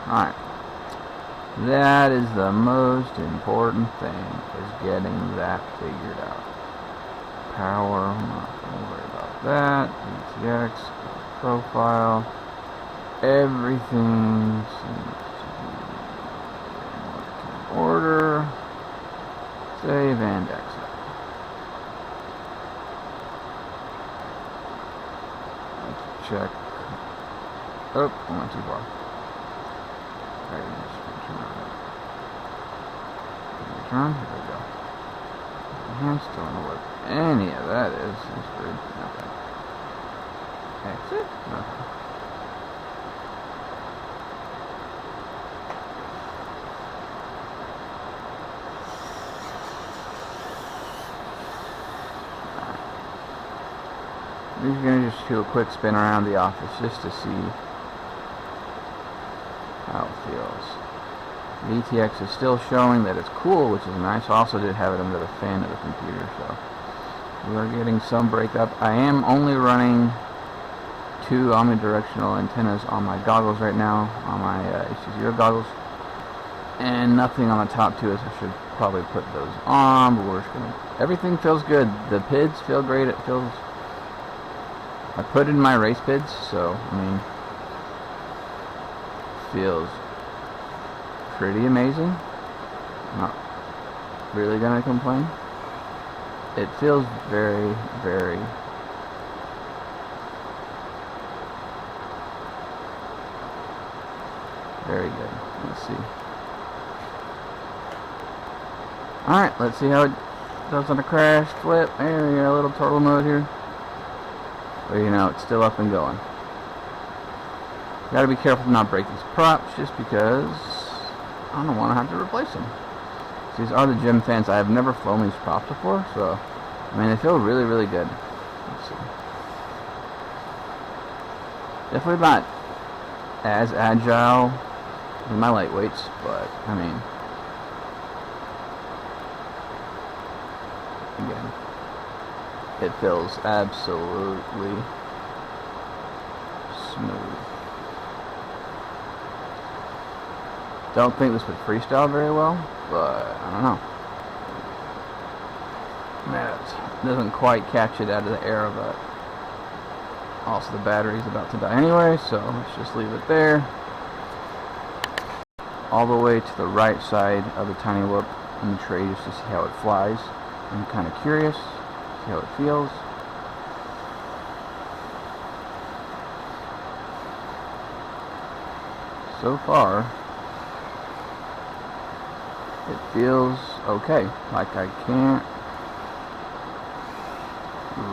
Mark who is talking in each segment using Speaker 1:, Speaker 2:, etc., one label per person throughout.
Speaker 1: Alright. That is the most important thing, is getting that figured out. Power, I'm not going to worry about that. VTX, profile, everything seems to be in working order. Save and exit. Let's check. Oh, I went too far. Return. Here we go. I still don't know what any of that is. It's weird. Nothing. Exit? Nothing. We're going to just do a quick spin around the office just to see how it feels. VTX is still showing that it's cool, which is nice. I also did have it under the fan of the computer, so we are getting some breakup. I am only running 2 omnidirectional antennas on my goggles right now, on my HDZero goggles, and nothing on the top 2, as I should probably put those on, but we're just gonna, everything feels good. The PIDs feel great. It feels, I put in my race PIDs, so I mean, feels pretty amazing. Not really gonna complain. It feels very, very good. Let's see. Alright, let's see how it does on a crash flip. There we go, a little turtle mode here. But you know, it's still up and going. Gotta be careful to not break these props, just because I don't want to have to replace them. These are the gym fans. I have never flown these props before, so I mean, they feel really, really good. Let's see. Definitely not as agile as my lightweights, but I mean, again, it feels absolutely smooth. Don't think this would freestyle very well, but I don't know. That doesn't quite catch it out of the air, but also the battery's about to die anyway, so let's just leave it there. All the way to the right side of the tiny whoop in the tray, just to see how it flies. I'm kind of curious, see how it feels. So far, it feels okay. Like, I can't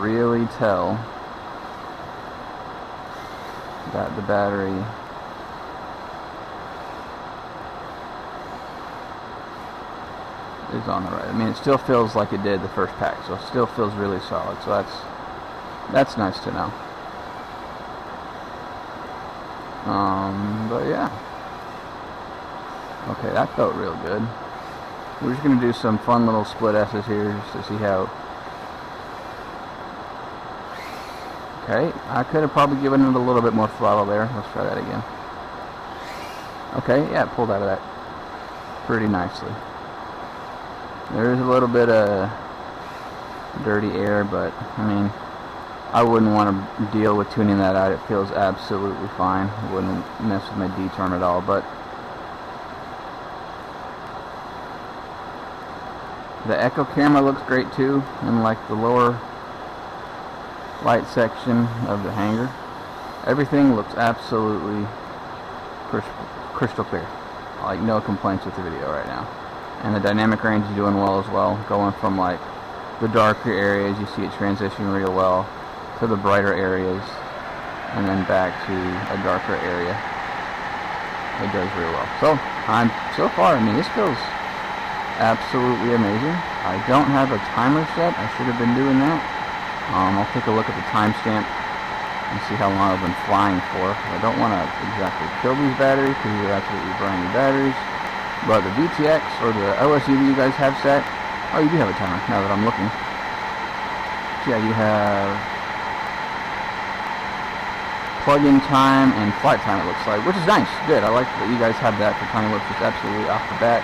Speaker 1: really tell that the battery is on the right. I mean, it still feels like it did the first pack, so it still feels really solid. So that's nice to know. But yeah. Okay, that felt real good. We're just going to do some fun little split S's here just to see how. Okay, I could have probably given it a little bit more throttle there. Let's try that again. Okay, yeah, it pulled out of that pretty nicely. There's a little bit of dirty air, but I mean, I wouldn't want to deal with tuning that out. It feels absolutely fine. It wouldn't mess with my D-term at all, but the echo camera looks great too, in like the lower light section of the hanger. Everything looks absolutely crystal clear. Like, no complaints with the video right now. And the dynamic range is doing well as well. Going from like the darker areas, you see it transition real well, to the brighter areas, and then back to a darker area. It does real well. So far, I mean, this feels absolutely amazing. I don't have a timer set. I should have been doing that. I'll take a look at the timestamp and see how long I've been flying for. I don't want to exactly kill these batteries because these are absolutely brand new batteries. But the VTX or the OSU that you guys have set, oh, you do have a timer now that I'm looking. So yeah, you have plug-in time and flight time, it looks like, which is nice. Good. I like that you guys have that for Tiny Whips, just absolutely off the bat.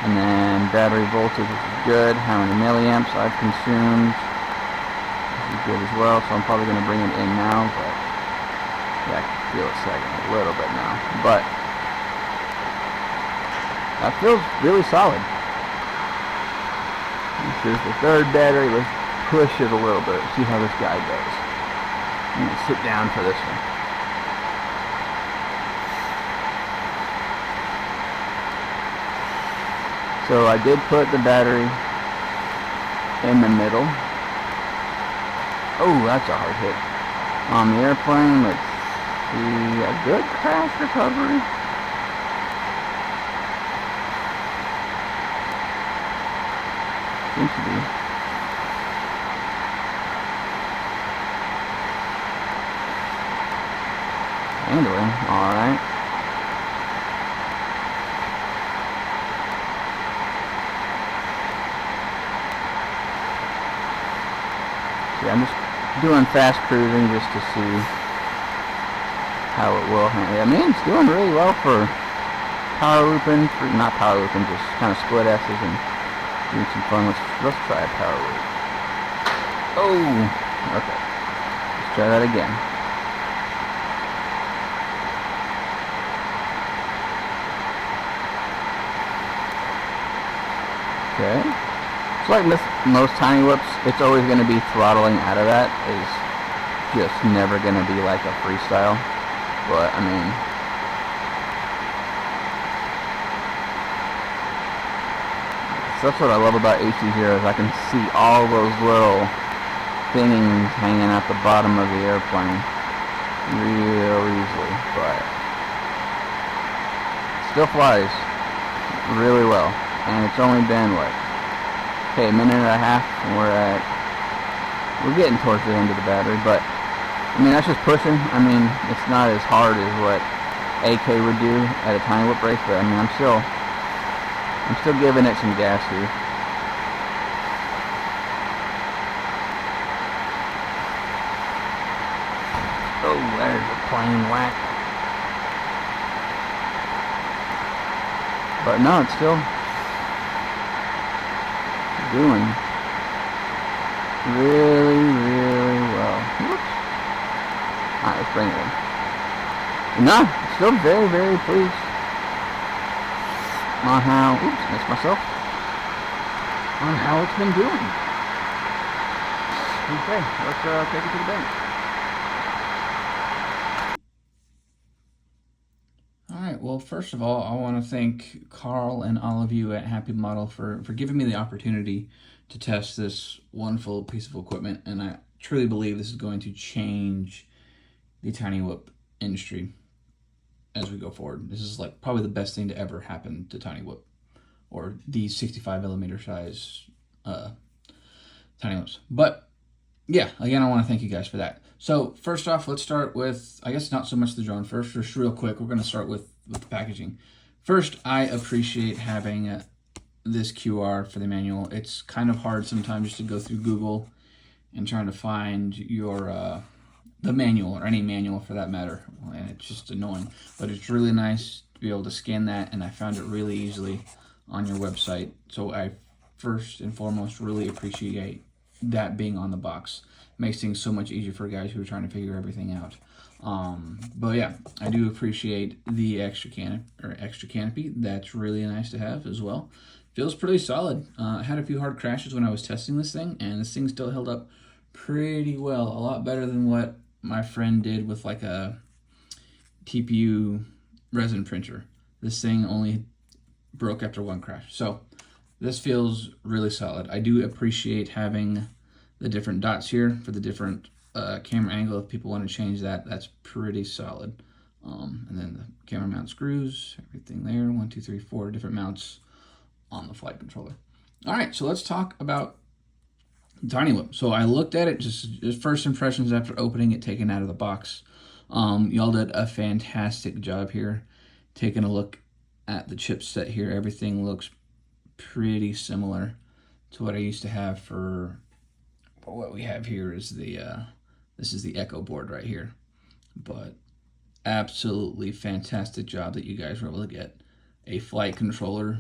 Speaker 1: And then battery voltage, which is good. How many milliamps I've consumed is good as well. So I'm probably going to bring it in now, but yeah, I can feel it sagging a little bit now. But that feels really solid. This is the third battery. Let's push it a little bit. See how this guy goes. I'm going to sit down for this one. So I did put the battery in the middle. Oh, that's a hard hit. On the airplane, let's see, a good crash recovery. Seems to be. Handling, alright. I'm just doing fast cruising just to see how it will handle. I mean, it's doing really well for power looping, not power looping, just kind of split S's and doing some fun. Let's try a power loop. Oh, okay. Let's try that again. Okay. It's like most Tiny Whips, it's always going to be throttling out of that. It's just never going to be like a freestyle. But, I mean, that's what I love about HDZero is I can see all those little things hanging at the bottom of the airplane real easily. But it still flies really well. And it's only been, what? Okay, a minute and a half, and we're getting towards the end of the battery, but I mean that's just pushing. I mean it's not as hard as what AK would do at a Tiny Whip race, but I mean I'm still giving it some gas here. Oh, there's a plane whack. But no, it's still doing really, really well. Whoops. Alright, let's bring it in. No, still very, very pleased on how, oops, missed myself, on how it's been doing. Okay, let's take it to the bank. Alright, well, first of all, I want to thank Carl and all of you at Happy Model for giving me the opportunity to test this wonderful piece of equipment, and I truly believe this is going to change the Tiny Whip industry as we go forward. This is like probably the best thing to ever happen to Tiny Whip, or these 65mm size Tiny Whips. But yeah, again, I want to thank you guys for that. So first off, let's start with, I guess not so much the drone first, just real quick, we're going to start with the packaging. First, I appreciate having this QR for the manual. It's kind of hard sometimes just to go through Google and trying to find your the manual, or any manual for that matter, and it's just annoying. But it's really nice to be able to scan that, and I found it really easily on your website. So I first and foremost really appreciate that being on the box. Makes things so much easier for guys who are trying to figure everything out. But yeah, I do appreciate the extra canopy. That's really nice to have as well. Feels pretty solid. I had a few hard crashes when I was testing this thing, and this thing still held up pretty well. A lot better than what my friend did with like a TPU resin printer. This thing only broke after one crash. So this feels really solid. I do appreciate having the different dots here for the different camera angle. If people want to change that, that's pretty solid. And then the camera mount screws, everything there. 1, 2, 3, 4 different mounts on the flight controller. All right, so let's talk about Tiny Whip. So I looked at it, just first impressions after opening it, taken out of the box. Y'all did a fantastic job here. Taking a look at the chipset here, everything looks pretty similar to what I used to have for what we have here is the this is the Echo board right here. but absolutely fantastic job that you guys were able to get a flight controller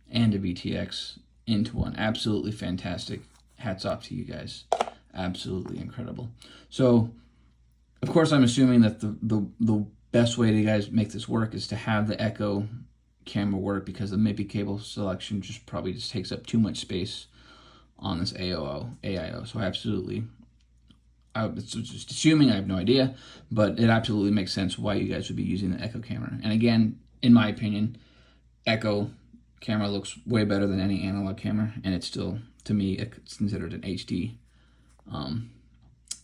Speaker 1: and a VTX into one. Absolutely fantastic. Hats off to you guys. Absolutely incredible. So, of course, I'm assuming that the best way to you guys make this work is to have the Echo camera work, because the MIPI cable selection just probably just takes up too much space on this AIO. So absolutely, it's just assuming, I have no idea, but it absolutely makes sense why you guys would be using the Echo camera. And again, in my opinion, Echo camera looks way better than any analog camera, and it's still, to me, it's considered an HD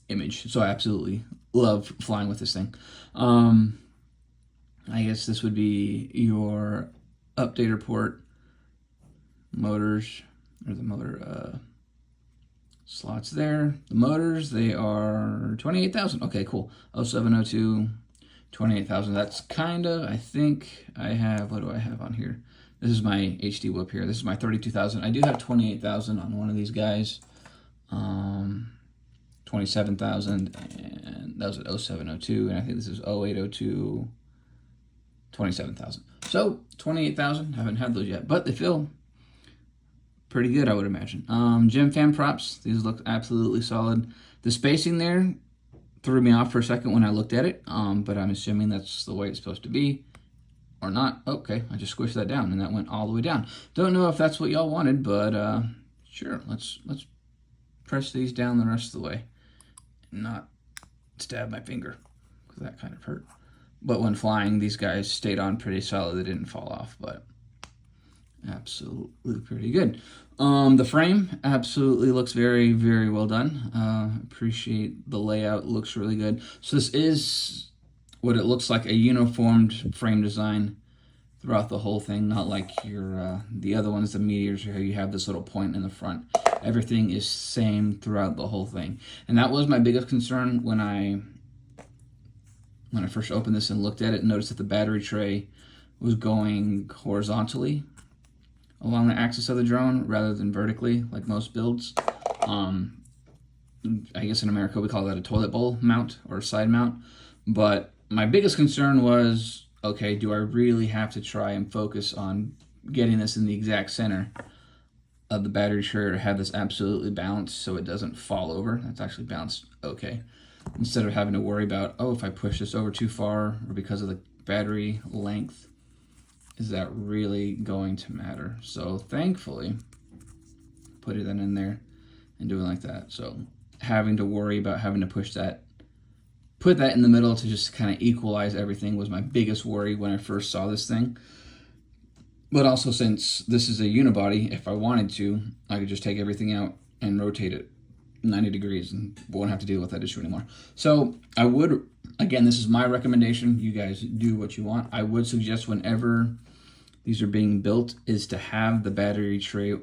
Speaker 1: image. So I absolutely love flying with this thing. I guess this would be your updater port, motors, or the motor slots there. The motors, they are 28,000. Okay, cool. 0702, 28,000. That's kind of, I think I have, what do I have on here? This is my HD whip here. This is my 32,000. I do have 28,000 on one of these guys. 27,000, and that was at 0702, and I think this is 0802, 27,000. So 28,000, haven't had those yet, but they feel pretty good, I would imagine. Gem fan props, these look absolutely solid. The spacing there threw me off for a second when I looked at it, but I'm assuming that's the way it's supposed to be, or not. Okay, I just squished that down, and that went all the way down. Don't know if that's what y'all wanted, but sure, let's press these down the rest of the way and not stab my finger, because that kind of hurt. But when flying, these guys stayed on pretty solid. They didn't fall off, but absolutely pretty good. The frame absolutely looks very, very well done. Appreciate the layout. Looks really good. So this is what it looks like, a uniformed frame design throughout the whole thing, not like your the other ones, the Meteors, where you have this little point in the front. Everything is same throughout the whole thing, and that was my biggest concern when I first opened this and looked at it and noticed that the battery tray was going horizontally along the axis of the drone rather than vertically like most builds. I guess in America we call that a toilet bowl mount or a side mount, but my biggest concern was, okay, do I really have to try and focus on getting this in the exact center of the battery tray to have this absolutely balanced so it doesn't fall over? That's actually balanced okay. Instead of having to worry about, oh, if I push this over too far, or because of the battery length, is that really going to matter? So thankfully, putting that in there and doing like that. So having to worry about having to put that in the middle to just kind of equalize everything was my biggest worry when I first saw this thing. But also, since this is a unibody, if I wanted to, I could just take everything out and rotate it 90 degrees and won't have to deal with that issue anymore. So I would, again, this is my recommendation. You guys do what you want. I would suggest whenever these are being built is to have the battery tray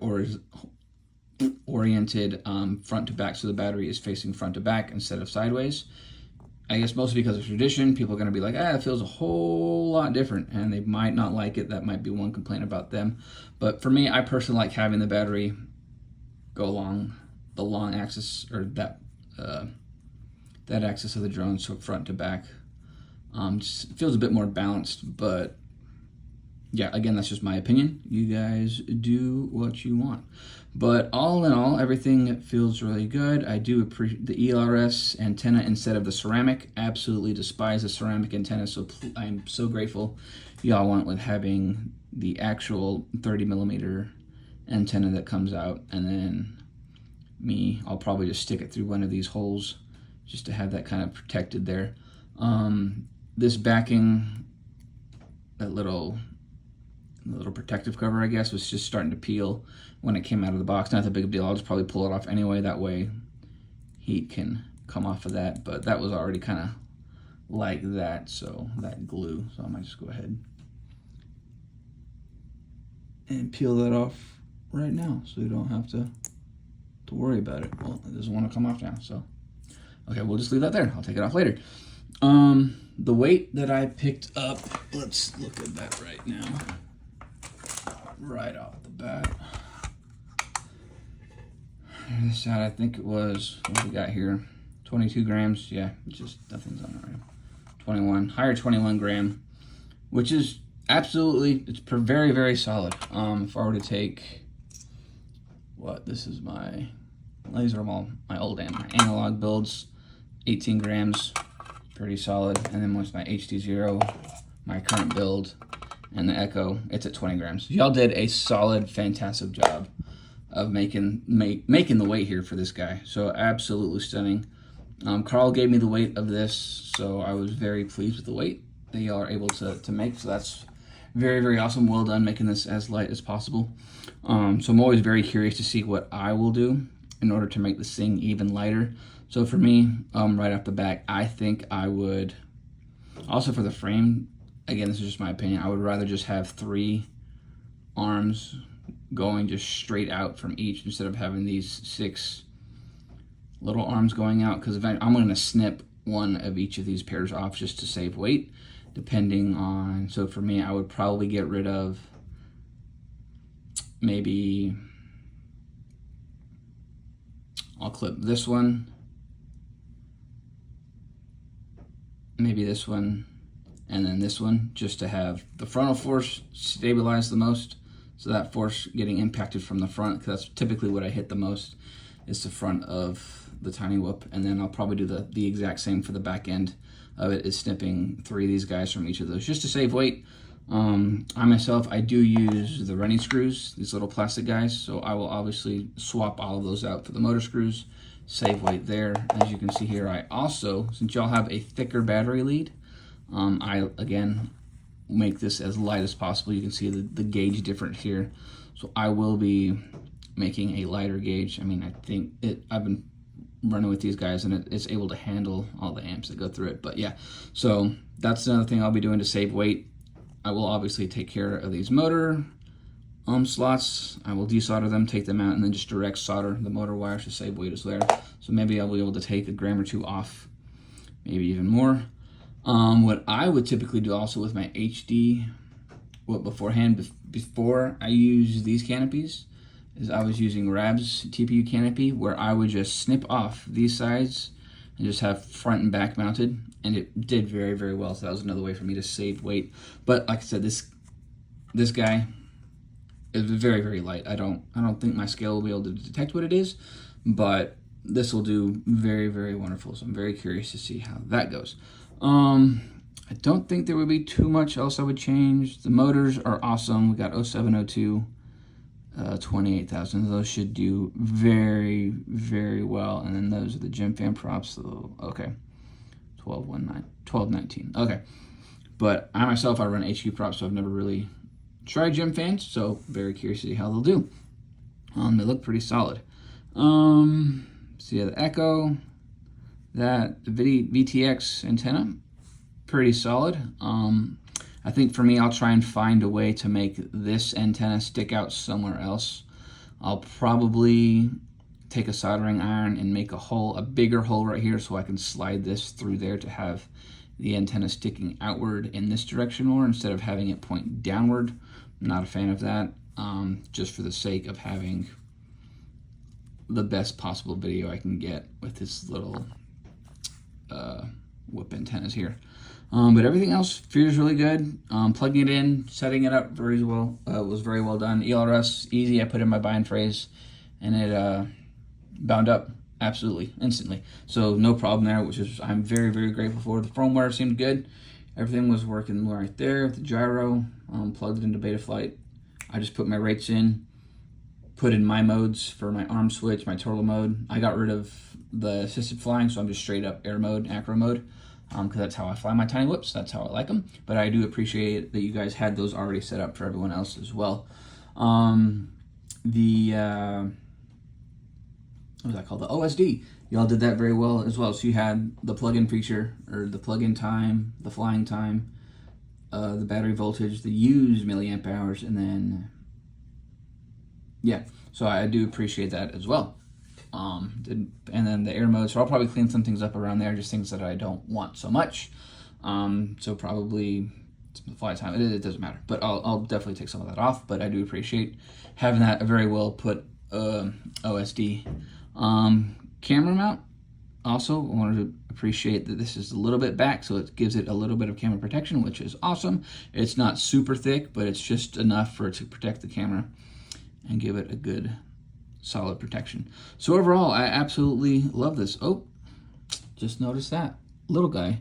Speaker 1: oriented front to back, so the battery is facing front to back instead of sideways. I guess mostly because of tradition, people are going to be like, it feels a whole lot different, and they might not like it. That might be one complaint about them. But for me, I personally like having the battery go along the long axis, or that axis of the drone, so front to back. Just feels a bit more balanced, but yeah, again, that's just my opinion. You guys do what you want. But all in all, everything feels really good. I do appreciate the ELRS antenna instead of the ceramic. Absolutely despise the ceramic antenna, so I'm so grateful y'all went with having the actual 30 millimeter antenna that comes out, and then I'll probably just stick it through one of these holes just to have that kind of protected there. This backing, that little protective cover, I guess, was just starting to peel when it came out of the box. Not that big of a deal. I'll just probably pull it off anyway. That way heat can come off of that. But that was already kind of like that, so that glue. So I might just go ahead and peel that off right now so you don't have to worry about it. Well, it doesn't want to come off now, so okay, we'll just leave that there. I'll take it off later. The weight that I picked up, let's look at that right now. Right off the bat. This side, I think it was, what we got here? 22 grams. Yeah, just nothing's on it right. 21, higher 21 gram, which is absolutely, it's very, very solid. If I were to take, this is these are all my old my analog builds, 18 grams, pretty solid. And then with my HDZero, my current build, and the Echo, it's at 20 grams. Y'all did a solid, fantastic job of making the weight here for this guy. So absolutely stunning. Carl gave me the weight of this, so I was very pleased with the weight that y'all are able to make. So that's very, very awesome. Well done making this as light as possible. So I'm always very curious to see what I will do in order to make this thing even lighter. So for me, right off the bat, I think I would, also for the frame, again, this is just my opinion, I would rather just have 3 arms going just straight out from each instead of having these 6 little arms going out, because I'm going to snip one of each of these pairs off just to save weight, depending on, so for me, I would probably get rid of maybe, I'll clip this one, maybe this one, and then this one, just to have the frontal force stabilize the most, so that force getting impacted from the front, because that's typically what I hit the most, is the front of the tiny whoop. And then I'll probably do the exact same for the back end of it, is snipping 3 of these guys from each of those, just to save weight. I myself, I do use the RENY screws, these little plastic guys, so I will obviously swap all of those out for the motor screws, save weight there. As you can see here, I also, since y'all have a thicker battery lead, I, again, make this as light as possible. You can see the gauge difference here. So I will be making a lighter gauge. I mean, I think I've been running with these guys and it's able to handle all the amps that go through it. But yeah, so that's another thing I'll be doing to save weight. I will obviously take care of these motor slots. I will desolder them, take them out, and then just direct solder the motor wires to save weight as well. So maybe I'll be able to take a gram or 2 off, maybe even more. What I would typically do also with my HD, beforehand, before I use these canopies, is I was using Rab's TPU canopy, where I would just snip off these sides and just have front and back mounted, and it did very, very well. So that was another way for me to save weight. But like I said, this guy is very, very light. I don't think my scale will be able to detect what it is, but this will do very, very wonderful. So I'm very curious to see how that goes. I don't think there would be too much else I would change. The motors are awesome. We got 0702, 28,000. Those should do very, very well. And then those are the gym fan props. So, okay, 1219. Okay, but I myself, I run HQ props, so I've never really tried gym fans. So very curious to see how they'll do. They look pretty solid. So yeah, the Echo, the VTX antenna, pretty solid. I think for me, I'll try and find a way to make this antenna stick out somewhere else. I'll probably take a soldering iron and make a bigger hole right here, so I can slide this through there to have the antenna sticking outward in this direction more, instead of having it point downward. I'm not a fan of that, just for the sake of having the best possible video I can get with this little whoop antennas here. But everything else feels really good. Plugging it in, setting it up very well, was very well done. ELRS, easy. I put in my bind phrase, and it bound up absolutely instantly. So no problem there, which is I'm very, very grateful for. The firmware seemed good. Everything was working right there with the gyro. Plugged it into Betaflight. I just put my rates in, put in my modes for my arm switch, my turtle mode. I got rid of the assisted flying, so I'm just straight up air mode, acro mode, because that's how I fly my tiny whoops. That's how I like them. But I do appreciate that you guys had those already set up for everyone else as well. What was that called? The OSD. Y'all did that very well as well. So you had the plug-in feature, or the plug-in time, the flying time, the battery voltage, the used milliamp hours, and then, yeah. So I do appreciate that as well. And then the air mode. So I'll probably clean some things up around there, just things that I don't want so much. So probably the flight time, it doesn't matter. But I'll definitely take some of that off. But I do appreciate having that very well put OSD. Camera mount,
Speaker 2: Also, I wanted to appreciate that this is a little bit back, so it gives it a little bit of camera protection, which is awesome. It's not super thick, but it's just enough for it to protect the camera and give it a good, solid protection. So overall, I absolutely love this. Oh, just noticed that. Little guy.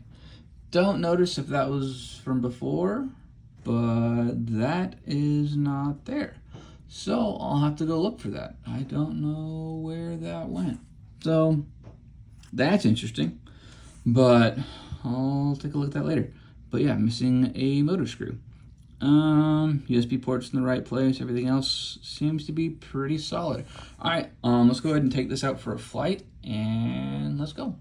Speaker 2: Don't notice if that was from before, but that is not there. So I'll have to go look for that. I don't know where that went. So that's interesting, but I'll take a look at that later. But yeah, missing a motor screw. USB port's in the right place. Everything else seems to be pretty solid. All right, let's go ahead and take this out for a flight, and let's go.